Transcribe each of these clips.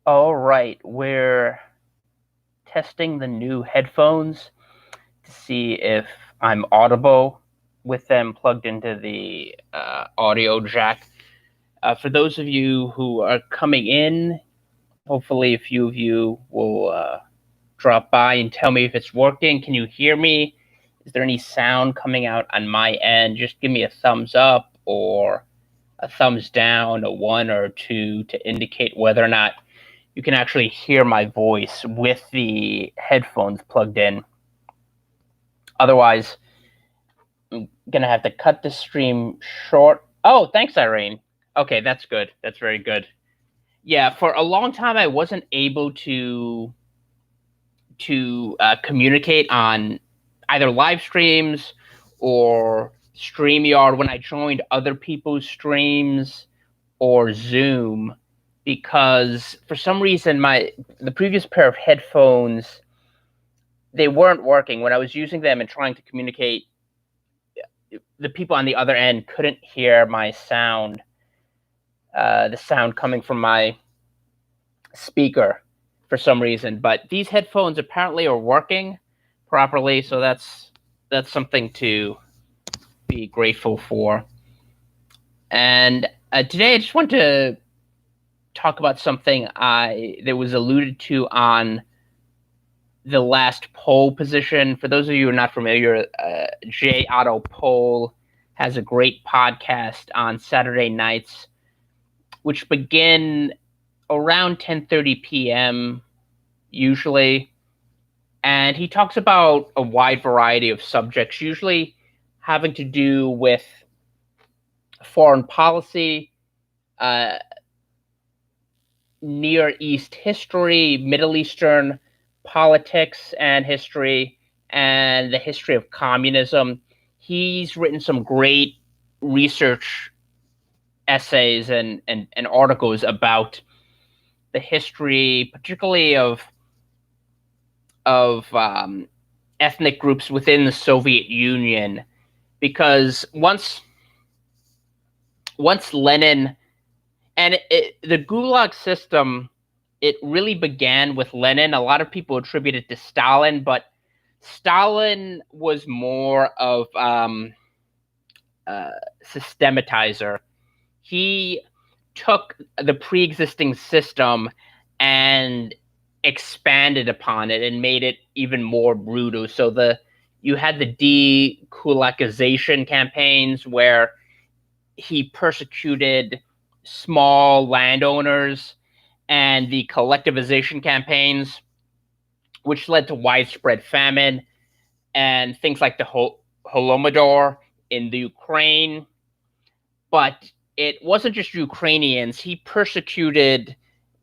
All right, we're testing the new headphones to see if I'm audible with them plugged into the audio jack. For those of you who are coming in, hopefully a few of you will drop by and tell me if it's working. Can you hear me? Is there any sound coming out on my end? Just give me a thumbs up or a thumbs down, a 1 or 2 to indicate whether or not you can actually hear my voice with the headphones plugged in. Otherwise, I'm gonna have to cut the stream short. Oh, thanks, Irene. Okay, that's good. That's very good. Yeah, for a long time I wasn't able to communicate on either live streams or StreamYard when I joined other people's streams or Zoom, because for some reason the previous pair of headphones, they weren't working. When I was using them and trying to communicate, the people on the other end couldn't hear my sound, the sound coming from my speaker for some reason. But these headphones apparently are working properly, so that's something to be grateful for. And today I just want to talk about something that was alluded to on the last poll position. For those of you who are not familiar, J. Otto Poll has a great podcast on Saturday nights, which begin around 10:30 p.m. usually, and he talks about a wide variety of subjects, usually having to do with foreign policy, Near East history, Middle Eastern politics and history, and the history of communism. He's written some great research essays and articles about the history, particularly of ethnic groups within the Soviet Union, because once Lenin and the Gulag system, it really began with Lenin. A lot of people attribute it to Stalin, but Stalin was more of systematizer. He took the pre-existing system and expanded upon it and made it even more brutal. So you had the de-kulakization campaigns where he persecuted small landowners, and the collectivization campaigns, which led to widespread famine and things like the Holodomor in the Ukraine. But it wasn't just Ukrainians. He persecuted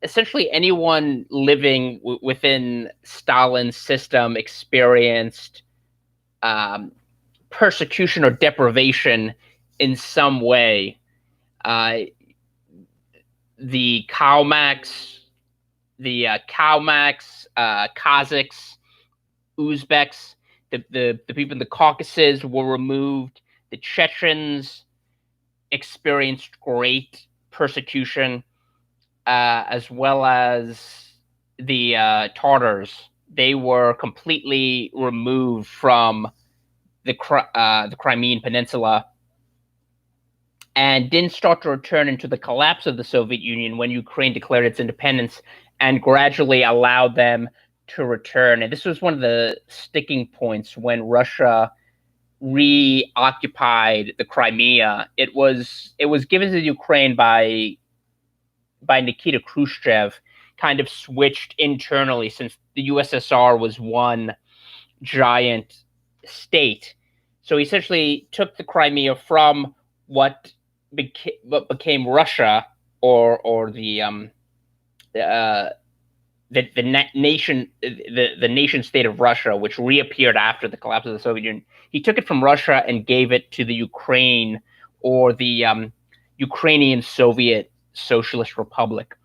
essentially anyone living within Stalin's system experienced persecution or deprivation in some way. The Kalmaks, Kazakhs, Uzbeks, the people in the Caucasus were removed. The Chechens experienced great persecution, as well as the Tartars. They were completely removed from the Crimean Peninsula and didn't start to return into the collapse of the Soviet Union when Ukraine declared its independence and gradually allowed them to return. And this was one of the sticking points when Russia reoccupied the Crimea. It was given to Ukraine by Nikita Khrushchev, kind of switched internally, since the USSR was one giant state. So he essentially took the Crimea from what became Russia, or the nation state of Russia, which reappeared after the collapse of the Soviet Union. He took it from Russia and gave it to the Ukraine, or the Ukrainian Soviet Socialist Republic.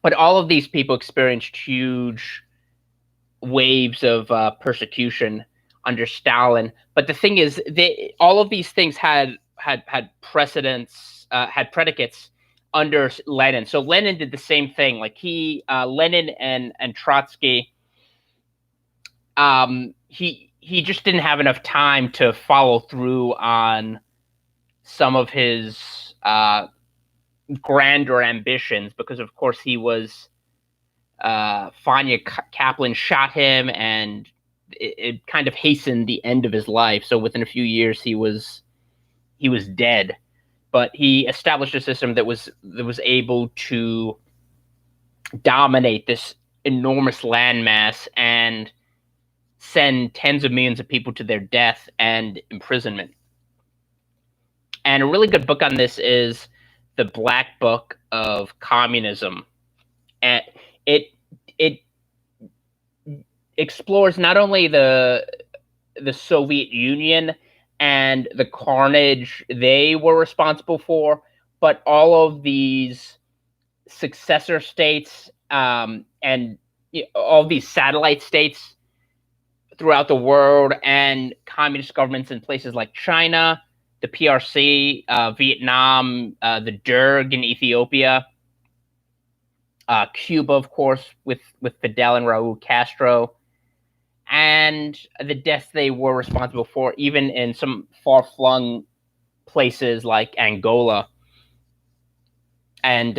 But all of these people experienced huge waves of persecution under Stalin. But the thing is, all of these things had precedents, had predicates under Lenin. So Lenin did the same thing. Like Lenin and Trotsky, he just didn't have enough time to follow through on some of his grander ambitions because, of course, he was Fania Kaplan shot him, and it kind of hastened the end of his life. So within a few years, he was dead. But he established a system that was able to dominate this enormous landmass and send tens of millions of people to their death and imprisonment. And a really good book on this is The Black Book of Communism. And it explores not only the Soviet Union and the carnage they were responsible for, but all of these successor states and all these satellite states throughout the world, and communist governments in places like China, the PRC, Vietnam, the Derg in Ethiopia, Cuba, of course, with Fidel and Raul Castro, and the deaths they were responsible for, even in some far-flung places like Angola and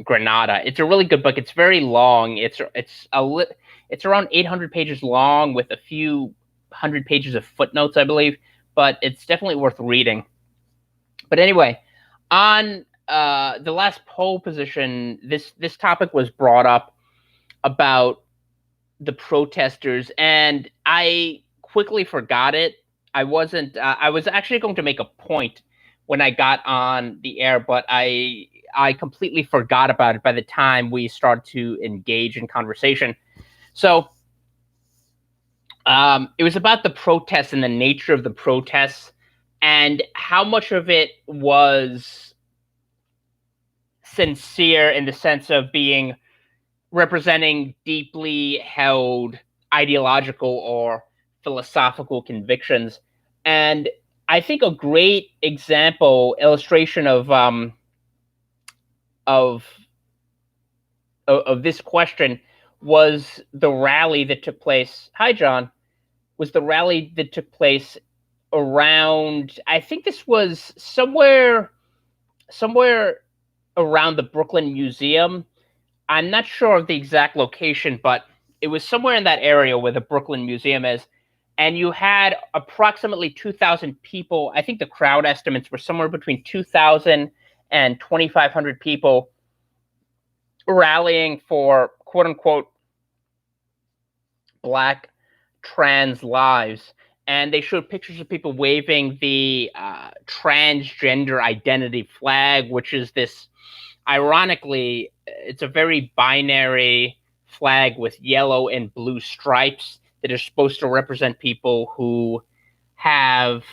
Grenada. It's a really good book. It's very long. It's around 800 pages long with a few hundred pages of footnotes, I believe, but it's definitely worth reading. But anyway, on the last poll position, this topic was brought up about the protesters, and I quickly forgot it. I wasn't. I was actually going to make a point when I got on the air, but I completely forgot about it by the time we started to engage in conversation. So it was about the protests and the nature of the protests and how much of it was sincere in the sense of being representing deeply held ideological or philosophical convictions. And I think a great illustration of this question was the rally that took place. Hi, John. Was the rally that took place around? I think this was somewhere around the Brooklyn Museum. I'm not sure of the exact location, but it was somewhere in that area where the Brooklyn Museum is. And you had approximately 2,000 people. I think the crowd estimates were somewhere between 2,000 and 2,500 people rallying for quote unquote Black trans lives. And they showed pictures of people waving the transgender identity flag, which is this, ironically, it's a very binary flag with yellow and blue stripes that are supposed to represent people who have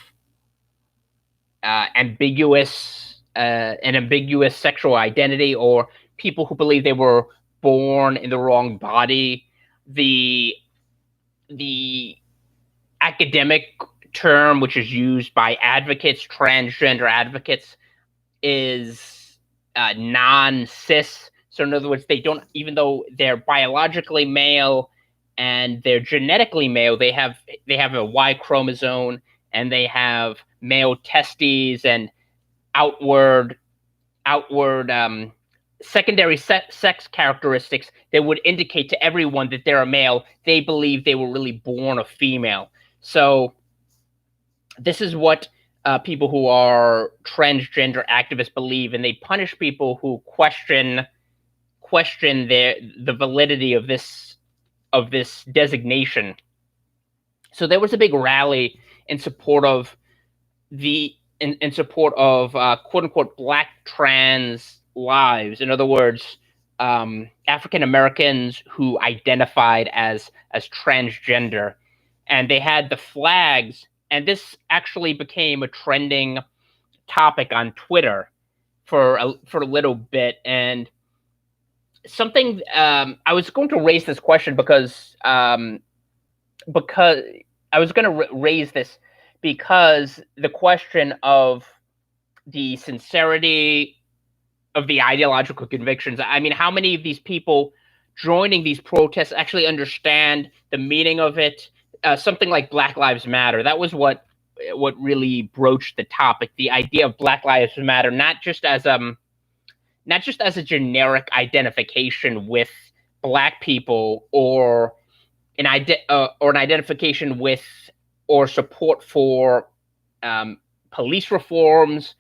an ambiguous sexual identity, or people who believe they were born in the wrong body. The academic term, which is used by advocates, transgender advocates, is non-cis. So in other words, they don't, even though they're biologically male and they're genetically male, they have a Y chromosome and they have male testes and outward secondary sex characteristics that would indicate to everyone that they're a male. They believe they were really born a female. So this is what people who are transgender activists believe, and they punish people who question the validity of this designation. So there was a big rally in support of quote unquote Black trans lives. In other words, African Americans who identified as transgender, and they had the flags. And this actually became a trending topic on Twitter for a little bit. And something I was going to raise this question because I was going to raise this because the question of the sincerity the ideological convictions. I mean, how many of these people joining these protests actually understand the meaning of it? Something like Black Lives Matter. That was what really broached the topic. The idea of Black Lives Matter, not just as a generic identification with Black people, or an identification with or support for police reforms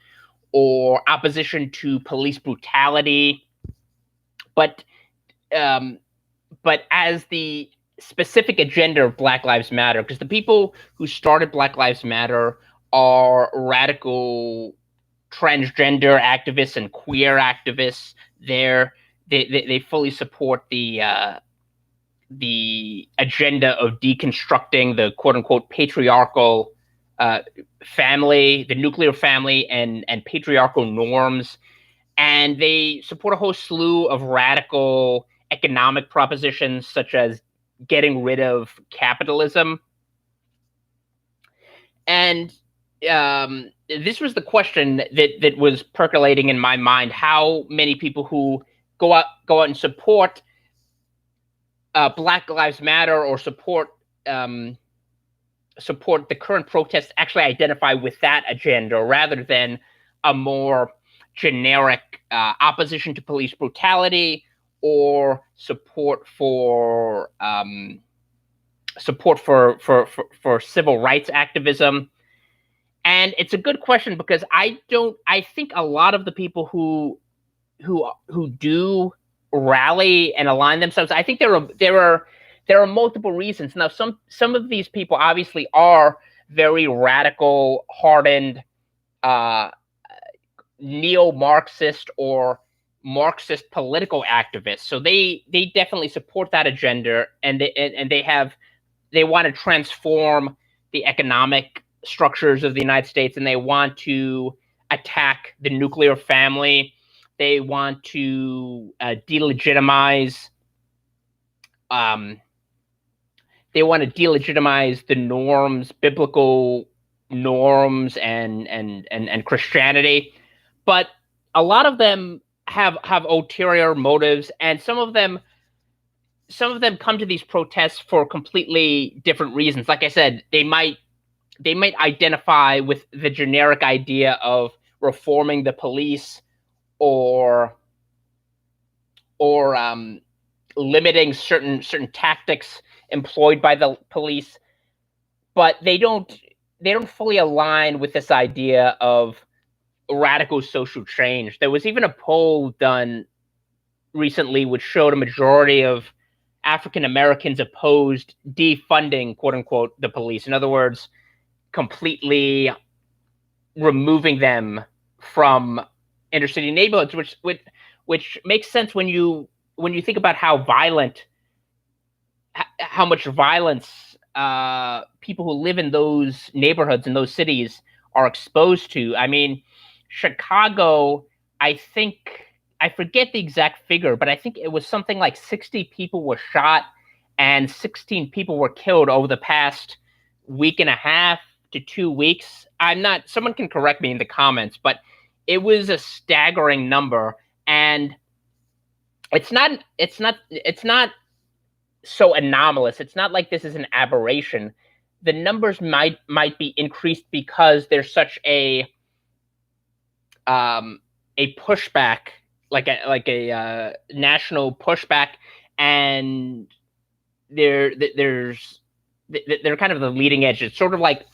or opposition to police brutality, but as the specific agenda of Black Lives Matter, because the people who started Black Lives Matter are radical transgender activists and queer activists. They fully support the agenda of deconstructing the quote unquote patriarchal family, the nuclear family, and patriarchal norms. And they support a whole slew of radical economic propositions, such as getting rid of capitalism. And this was the question that was percolating in my mind: how many people who go out and support Black Lives Matter or support the current protests actually identify with that agenda, rather than a more generic opposition to police brutality or support for civil rights activism. And it's a good question, because I think a lot of the people who do rally and align themselves, I think there are multiple reasons. Now, some of these people obviously are very radical, hardened, neo-Marxist or Marxist political activists. So they definitely support that agenda, and they want to transform the economic structures of the United States, and they want to attack the nuclear family. They want to delegitimize. They want to delegitimize the norms, biblical norms, and Christianity. But a lot of them have ulterior motives, and some of them come to these protests for completely different reasons. Like I said, they might identify with the generic idea of reforming the police, or limiting certain tactics employed by the police, but they don't fully align with this idea of radical social change. There was even a poll done recently which showed a majority of African Americans opposed defunding, quote unquote, the police. In other words, completely removing them from inner city neighborhoods, which makes sense when you think about how much violence people who live in those neighborhoods, in those cities, are exposed to. I mean, Chicago, I think, I forget the exact figure, but I think it was something like 60 people were shot and 16 people were killed over the past week and a half to 2 weeks. Someone can correct me in the comments, but it was a staggering number. And it's not so anomalous. It's not like this is an aberration. The numbers might be increased because there's such a pushback, like a national pushback, and they're kind of the leading edge. It's sort of like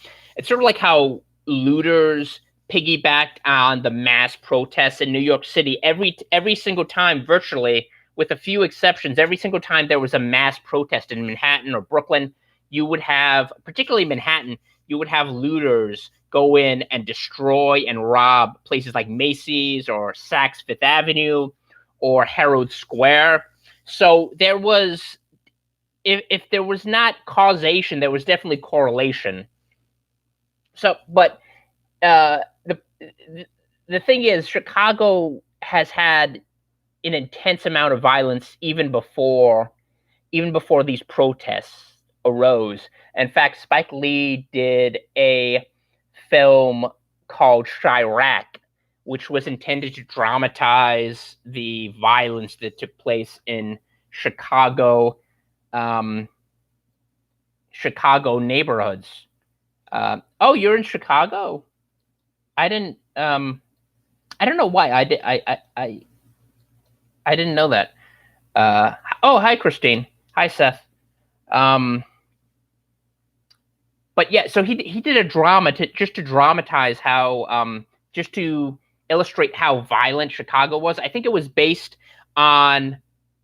how looters piggybacked on the mass protests in New York City. Every single time, virtually, with a few exceptions, every single time there was a mass protest in Manhattan or Brooklyn, you would have, particularly Manhattan, you would have looters go in and destroy and rob places like Macy's or Saks Fifth Avenue or Herald Square. So there was, if there was not causation, there was definitely correlation. So, but the thing is, Chicago has had an intense amount of violence even before these protests arose. In fact, Spike Lee did a film called Chirac, which was intended to dramatize the violence that took place in Chicago, Chicago neighborhoods. Oh, you're in Chicago? I didn't. I don't know why I didn't know that. Oh, hi, Christine. Hi, Seth. Um, but yeah, so he did a drama just to dramatize how just to illustrate how violent Chicago was. I think it was based on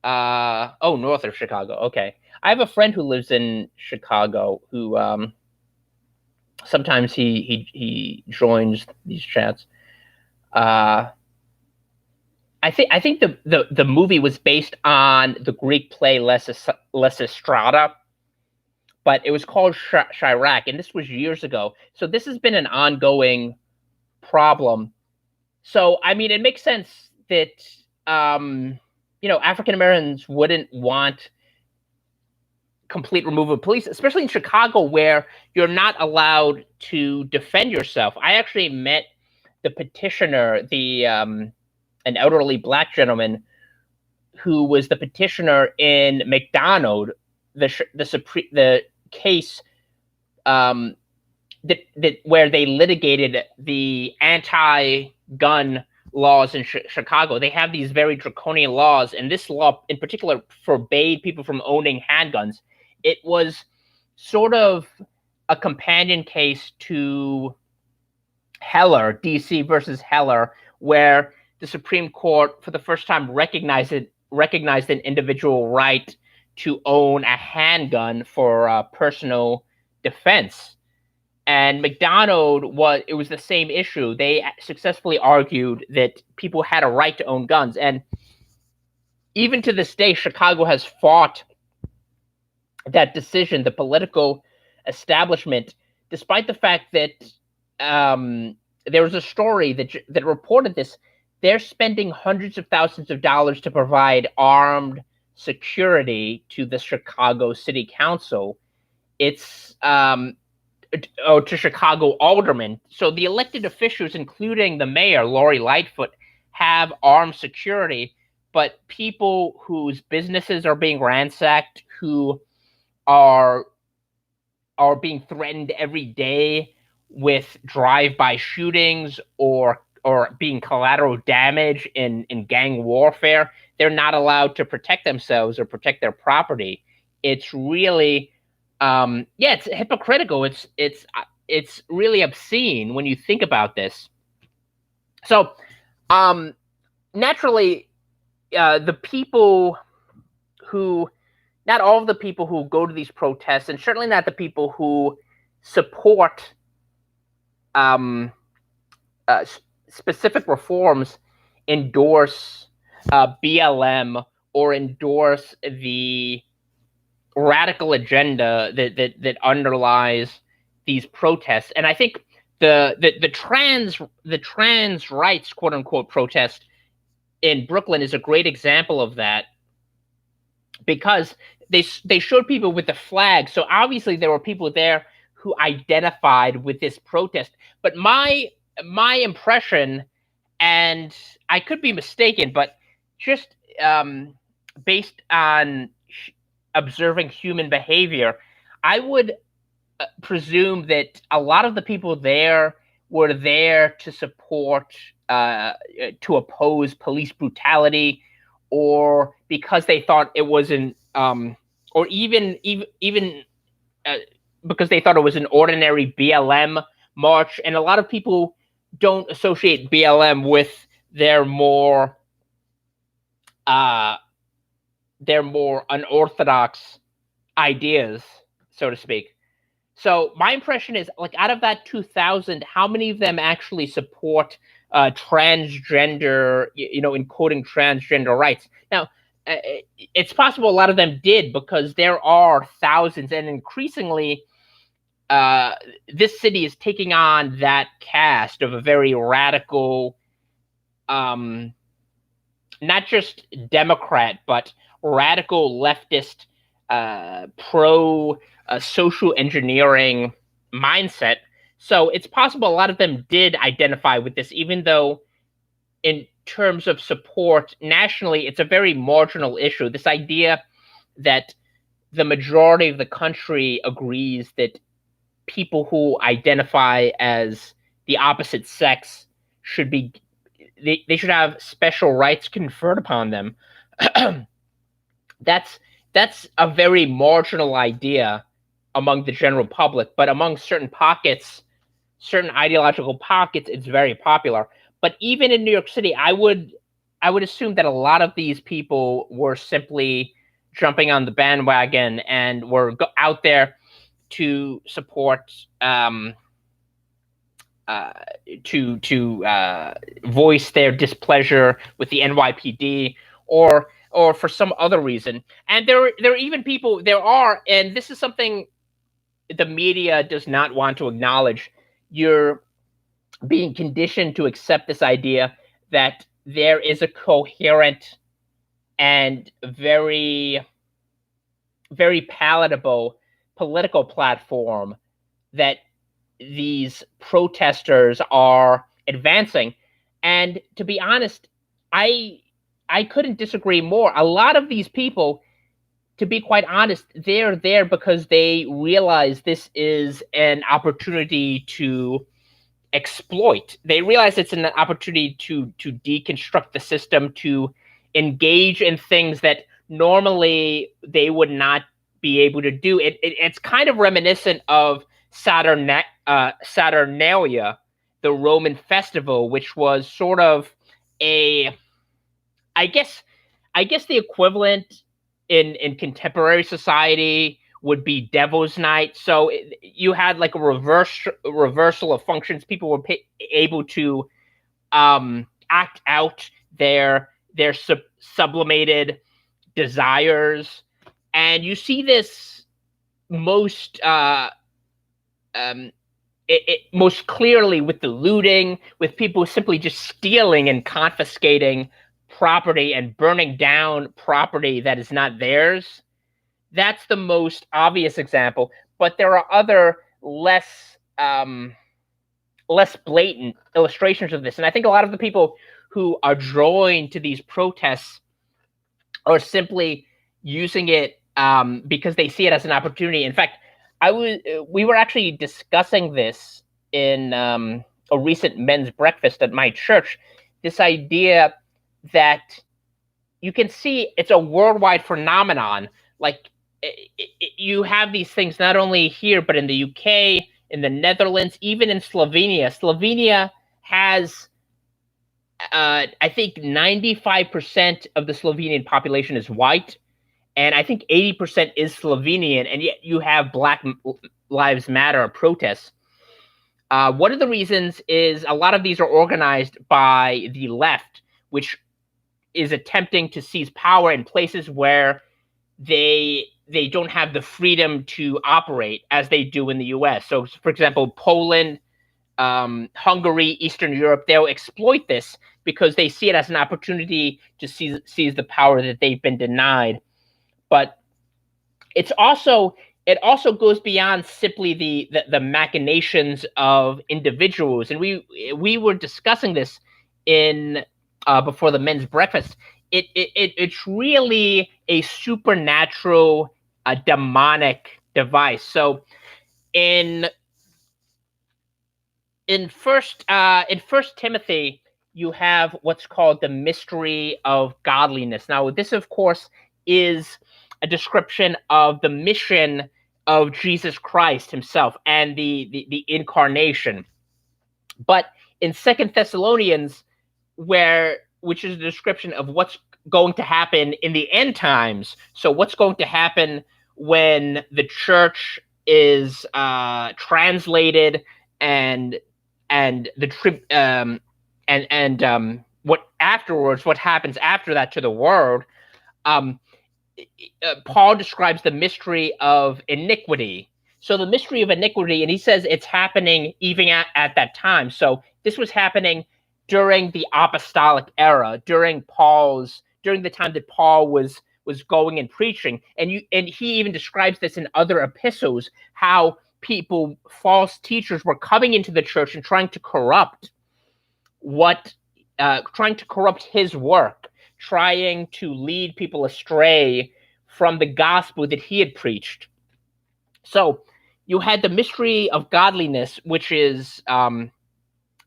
north of Chicago. Okay, I have a friend who lives in Chicago who sometimes he joins these chats. I think the movie was based on the Greek play Lysistrata, but it was called Chirac, and this was years ago. So this has been an ongoing problem. So I mean, it makes sense that African Americans wouldn't want complete removal of police, especially in Chicago, where you're not allowed to defend yourself. I actually met the petitioner, an elderly black gentleman who was the petitioner in McDonald, the case that where they litigated the anti-gun laws in Chicago. They have these very draconian laws, and this law in particular forbade people from owning handguns. It was sort of a companion case to Heller, DC versus Heller, where the Supreme Court, for the first time, recognized an individual right to own a handgun for personal defense. And McDonald it was the same issue. They successfully argued that people had a right to own guns. And even to this day, Chicago has fought that decision, the political establishment, despite the fact that there was a story that reported this. They're spending hundreds of thousands of dollars to provide armed security to the Chicago City Council. It's to Chicago aldermen. So the elected officials, including the mayor, Lori Lightfoot, have armed security, but people whose businesses are being ransacked, who are being threatened every day with drive-by shootings or being collateral damage in gang warfare, they're not allowed to protect themselves or protect their property. It's really it's hypocritical. It's really obscene when you think about this. So naturally the people who not all of the people who go to these protests, and certainly not the people who support specific reforms, endorse BLM or endorse the radical agenda that underlies these protests. And I think the trans rights, quote unquote, protest in Brooklyn is a great example of that, because they showed people with the flag. So obviously there were people there who identified with this protest. But my impression, and I could be mistaken, but just based on observing human behavior, I would presume that a lot of the people there were there to support, to oppose police brutality, or because they thought it was or even because they thought it was an ordinary BLM march. And a lot of people don't associate BLM with their more unorthodox ideas, so to speak. So my impression is, like, out of that 2,000, how many of them actually support transgender, encoding transgender rights? Now, it's possible a lot of them did, because there are thousands, and increasingly, this city is taking on that cast of a very radical, not just Democrat, but radical leftist, pro social engineering mindset. So it's possible a lot of them did identify with this, even though in terms of support nationally, it's a very marginal issue. This idea that the majority of the country agrees that people who identify as the opposite sex should be they should have special rights conferred upon them. that's that's a very marginal idea among the general public, but among certain pockets, certain ideological pockets, it's very popular. But even in New York City, I would assume that a lot of these people were simply jumping on the bandwagon and were out there to support uh, to voice their displeasure with the NYPD, or for some other reason. And there are even people there are, and this is something the media does not want to acknowledge. You're being conditioned to accept this idea that there is a coherent and very very palatable political platform that these protesters are advancing. And to be honest, I I couldn't disagree more. A lot of these people, to be quite honest, they're there because they realize this is an opportunity to exploit. They realize it's an opportunity to deconstruct the system, to engage in things that normally they would not be able to do. It's kind of reminiscent of Saturnalia, the Roman festival, which was sort of a, I guess, I guess the equivalent in contemporary society would be Devil's Night. So you had like a reversal of functions. People were able to act out their sublimated desires, and you see this most um, most clearly with the looting, with people simply just stealing and confiscating property and burning down property that is not theirs. That's the most obvious example, but there are other less blatant illustrations of this. And I think a lot of the people who are drawing to these protests are simply using it because they see it as an opportunity. In fact, we were actually discussing this in a recent men's breakfast at my church. This idea that you can see it's a worldwide phenomenon. Like you have these things not only here but in the UK, in the Netherlands, even in Slovenia. Slovenia has, I think, 95% of the Slovenian population is white, and I think 80% is Slovenian, and yet you have Black Lives Matter protests. One of the reasons is a lot of these are organized by the left, which is attempting to seize power in places where they don't have the freedom to operate as they do in the US. So, for example, Poland, Hungary, Eastern Europe, they'll exploit this because they see it as an opportunity to seize the power that they've been denied. But it also goes beyond simply the machinations of individuals. And we were discussing this in before the men's breakfast. It's really a supernatural, a demonic device. So in First Timothy, you have what's called the mystery of godliness. Now, this, of course, is a description of the mission of Jesus Christ himself and the incarnation. But in Second Thessalonians, which is a description of what's going to happen in the end times. So what's going to happen when the church is translated and what afterwards, what happens after that to the world. Paul describes the mystery of iniquity. So the mystery of iniquity, and he says it's happening even at that time. So this was happening during the apostolic era, during the time that Paul was going and preaching. And he even describes this in other epistles, how false teachers were coming into the church and trying to corrupt what trying to corrupt his work, trying to lead people astray from the gospel that he had preached. So you had the mystery of godliness, which is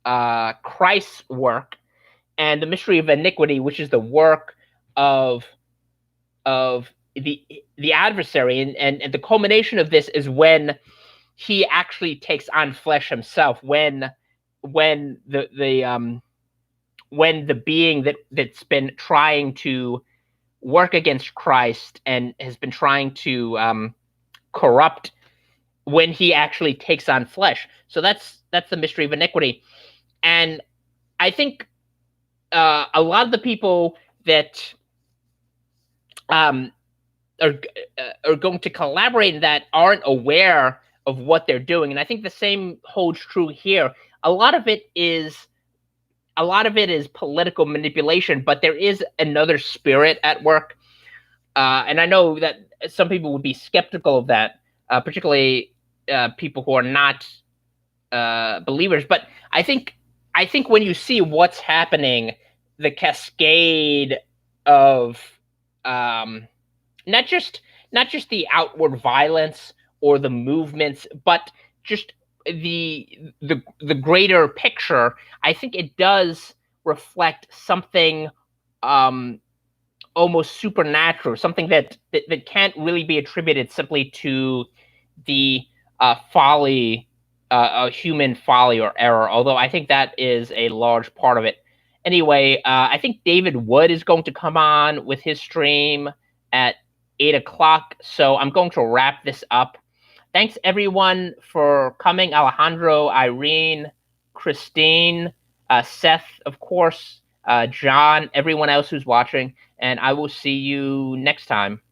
Christ's work, and the mystery of iniquity, which is the work of the adversary, and the culmination of this is when he actually takes on flesh himself, when the being that's been trying to work against Christ and has been trying to corrupt, when he actually takes on flesh. So that's the mystery of iniquity. And I think a lot of the people that are going to collaborate in that aren't aware of what they're doing, and I think the same holds true here. A lot of it is political manipulation, but there is another spirit at work, and I know that some people would be skeptical of that, particularly people who are not believers. But I think when you see what's happening, the cascade of not just the outward violence or the movements, but just the greater picture, I think it does reflect something almost supernatural, something that can't really be attributed simply to the folly, human folly or error, although I think that is a large part of it. Anyway, I think David Wood is going to come on with his stream at 8 o'clock, so I'm going to wrap this up. Thanks, everyone, for coming. Alejandro, Irene, Christine, Seth, of course, John, everyone else who's watching, and I will see you next time.